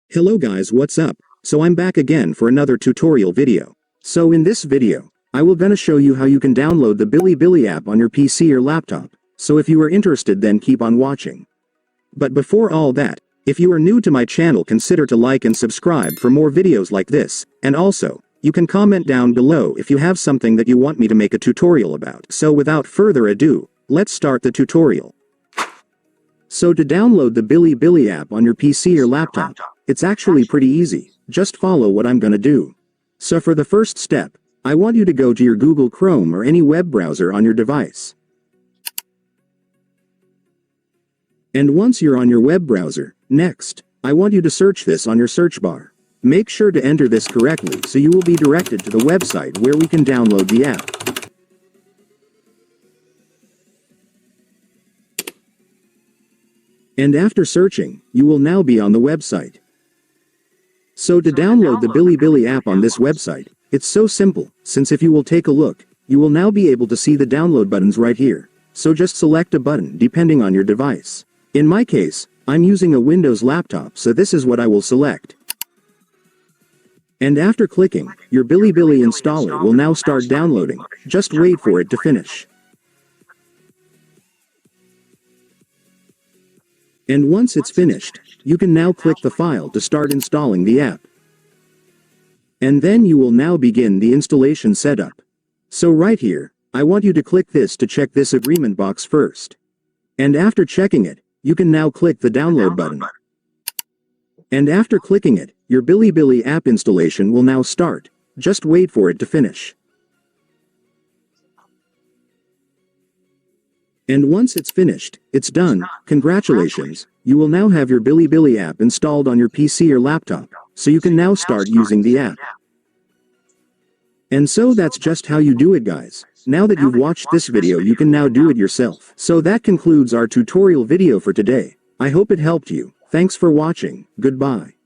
Hello guys, what's up? So I'm back again for another tutorial video. So in this video, I will gonna show you how you can download the Bilibili app on your PC or laptop. So if you are interested, then keep on watching. But before all that, if you are new to my channel, consider to like and subscribe for more videos like this, and also, you can comment down below if you have something that you want me to make a tutorial about. So without further ado, let's start the tutorial. So to download the Bilibili app on your PC or laptop, it's actually pretty easy. Just follow what I'm gonna do. So for the first step, I want you to go to your Google Chrome or any web browser on your device. And once you're on your web browser, next, I want you to search this on your search bar. Make sure to enter this correctly so you will be directed to the website where we can download the app. And after searching, you will now be on the website. So to download the Bilibili app on this website, it's so simple, since if you will take a look, you will now be able to see the download buttons right here. So just select a button depending on your device. In my case, I'm using a Windows laptop, so this is what I will select. And after clicking, your Bilibili installer will now start downloading. Just wait for it to finish. And once it's finished, you can now click the file to start installing the app. And then you will now begin the installation setup. So right here, I want you to click this to check this agreement box first. And after checking it, you can now click the download button. And after clicking it, your Bilibili app installation will now start. Just wait for it to finish. And once it's finished, it's done. Congratulations, you will now have your Bilibili app installed on your PC or laptop, so you can now start using the app. And so that's just how you do it, guys. Now that you've watched this video, you can now do it yourself. So that concludes our tutorial video for today. I hope it helped you. Thanks for watching. Goodbye.